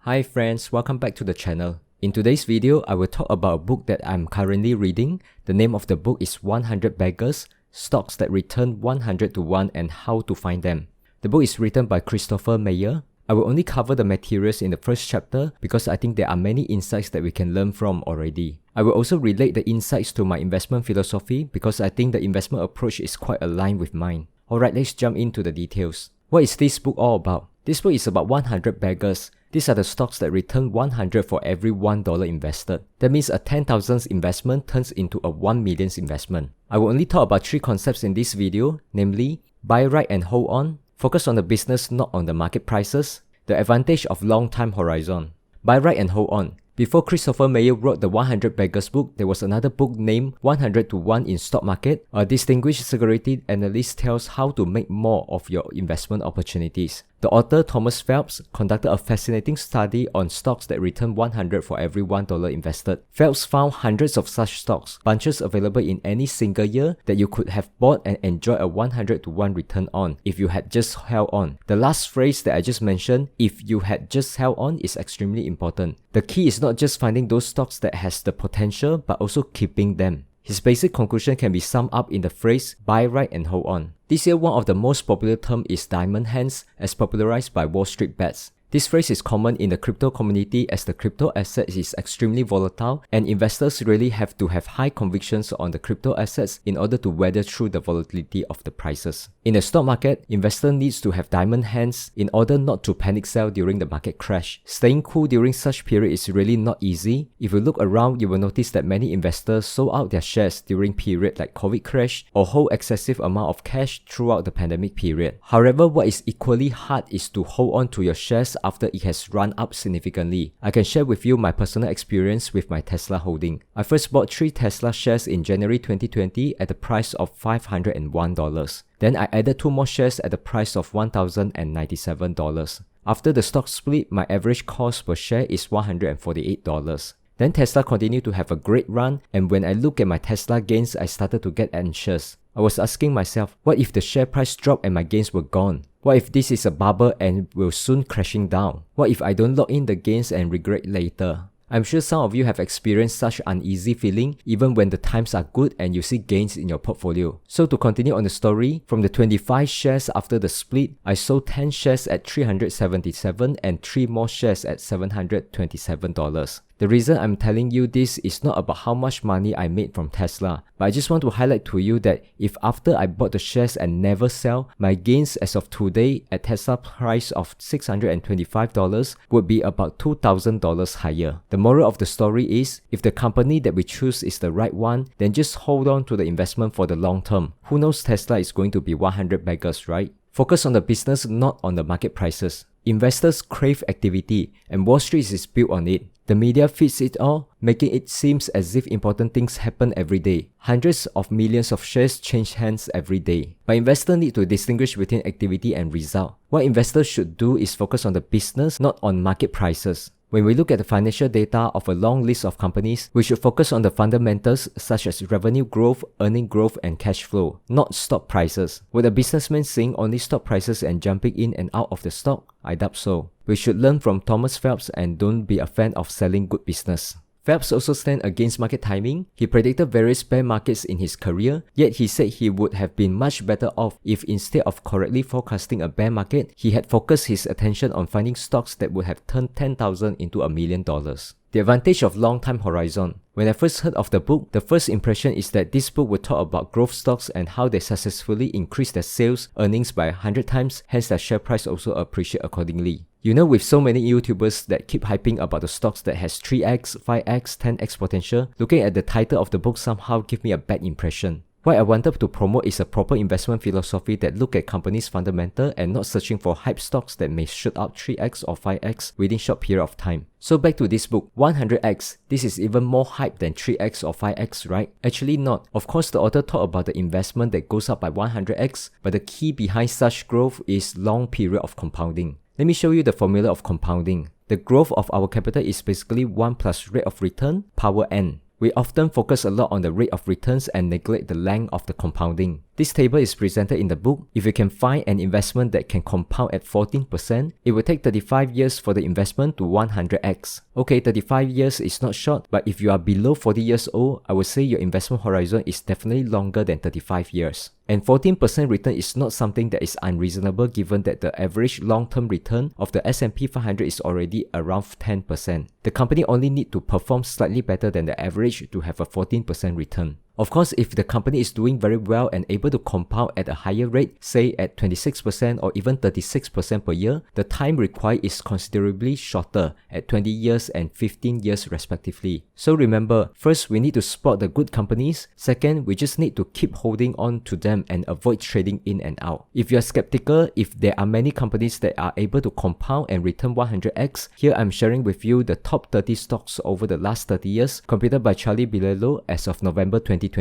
Hi friends, welcome back to the channel. In today's video, I will talk about a book that I'm currently reading. The name of the book is 100 Beggars, Stocks that Return 100 to 1 and How to Find Them. The book is written by Christopher Mayer. I will only cover the materials in the first chapter because I think there are many insights that we can learn from already. I will also relate the insights to my investment philosophy because I think the investment approach is quite aligned with mine. Alright, let's jump into the details. What is this book all about? This book is about 100 beggars. These are the stocks that return 100 for every $1 invested. That means a 10,000 investment turns into a 1 million investment. I will only talk about 3 concepts in this video, namely, buy right and hold on, focus on the business not on the market prices, the advantage of long time horizon. Buy right and hold on. Before Christopher Mayer wrote the 100 Beggars book, there was another book named 100 to 1 in Stock Market. A distinguished security analyst tells how to make more of your investment opportunities. The author, Thomas Phelps, conducted a fascinating study on stocks that return 100 for every $1 invested. Phelps found hundreds of such stocks, bunches available in any single year that you could have bought and enjoy a 100 to 1 return on if you had just held on. The last phrase that I just mentioned, if you had just held on, is extremely important. The key is not just finding those stocks that has the potential, but also keeping them. His basic conclusion can be summed up in the phrase, buy right and hold on. This year, one of the most popular terms is diamond hands, as popularized by Wall Street Bets. This phrase is common in the crypto community as the crypto asset is extremely volatile and investors really have to have high convictions on the crypto assets in order to weather through the volatility of the prices. In the stock market, investor needs to have diamond hands in order not to panic sell during the market crash. Staying cool during such period is really not easy. If you look around, you will notice that many investors sold out their shares during period like COVID crash or hold excessive amount of cash throughout the pandemic period. However, what is equally hard is to hold on to your shares after it has run up significantly. I can share with you my personal experience with my Tesla holding. I first bought 3 Tesla shares in January 2020 at the price of $501. Then I added 2 more shares at the price of $1,097. After the stock split, my average cost per share is $148. Then Tesla continued to have a great run, and when I look at my Tesla gains, I started to get anxious. I was asking myself, what if the share price dropped and my gains were gone? What if this is a bubble and will soon crashing down? What if I don't lock in the gains and regret later? I'm sure some of you have experienced such uneasy feeling even when the times are good and you see gains in your portfolio. So to continue on the story, from the 25 shares after the split, I sold 10 shares at $377 and 3 more shares at $727. The reason I'm telling you this is not about how much money I made from Tesla, but I just want to highlight to you that if after I bought the shares and never sell, my gains as of today at Tesla price of $625 would be about $2,000 higher. The moral of the story is, if the company that we choose is the right one, then just hold on to the investment for the long term. Who knows, Tesla is going to be 100 beggars, right? Focus on the business, not on the market prices. Investors crave activity, and Wall Street is built on it. The media feeds it all, making it seem as if important things happen every day. Hundreds of millions of shares change hands every day. But investors need to distinguish between activity and result. What investors should do is focus on the business, not on market prices. When we look at the financial data of a long list of companies, we should focus on the fundamentals such as revenue growth, earning growth, and cash flow, not stock prices. Would a businessman seeing only stock prices and jumping in and out of the stock? I doubt so. We should learn from Thomas Phelps and don't be a fan of selling good business. Phelps also stands against market timing. He predicted various bear markets in his career, yet he said he would have been much better off if instead of correctly forecasting a bear market, he had focused his attention on finding stocks that would have turned 10,000 into $1 million. The advantage of long time horizon. When I first heard of the book, the first impression is that this book would talk about growth stocks and how they successfully increase their sales, earnings by 100 times, hence their share price also appreciate accordingly. You know, with so many YouTubers that keep hyping about the stocks that has 3x, 5x, 10x potential, looking at the title of the book somehow give me a bad impression. What I wanted to promote is a proper investment philosophy that look at companies' fundamental and not searching for hype stocks that may shoot up 3x or 5x within short period of time. So back to this book, 100x, this is even more hype than 3x or 5x, right? Actually not. Of course, the author talked about the investment that goes up by 100x, but the key behind such growth is long period of compounding. Let me show you the formula of compounding. The growth of our capital is basically 1 plus rate of return power n. We often focus a lot on the rate of returns and neglect the length of the compounding. This table is presented in the book. If you can find an investment that can compound at 14%, it will take 35 years for the investment to 100x. Okay, 35 years is not short, but if you are below 40 years old, I would say your investment horizon is definitely longer than 35 years. And 14% return is not something that is unreasonable given that the average long-term return of the S&P 500 is already around 10%. The company only need to perform slightly better than the average to have a 14% return. Of course, if the company is doing very well and able to compound at a higher rate, say at 26% or even 36% per year, the time required is considerably shorter at 20 years and 15 years respectively. So remember, first we need to spot the good companies. Second, we just need to keep holding on to them and avoid trading in and out. If you are skeptical if there are many companies that are able to compound and return 100x, here I'm sharing with you the top 30 stocks over the last 30 years computed by Charlie Bilello as of November 2020.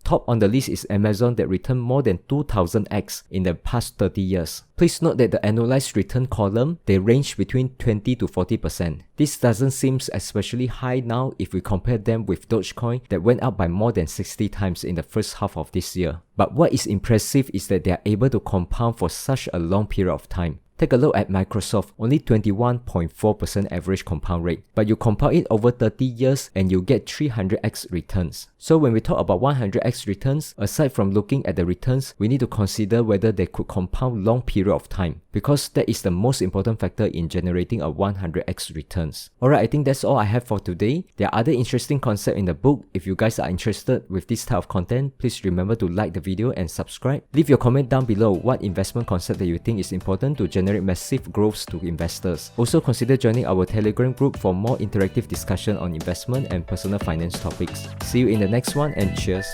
Top on the list is Amazon that returned more than 2000x in the past 30 years. Please note that the annualized return column, they range between 20 to 40%. This doesn't seem especially high now if we compare them with Dogecoin that went up by more than 60 times in the first half of this year. But what is impressive is that they are able to compound for such a long period of time. Take a look at Microsoft, only 21.4% average compound rate, but you compound it over 30 years and you get 300x returns. So when we talk about 100x returns, aside from looking at the returns, we need to consider whether they could compound long period of time, because that is the most important factor in generating a 100x returns. Alright, I think that's all I have for today. There are other interesting concepts in the book. If you guys are interested with this type of content, please remember to like the video and subscribe. Leave your comment down below what investment concept that you think is important to generate massive growths to investors. Also consider joining our Telegram group for more interactive discussion on investment and personal finance topics. See you in the next one and cheers!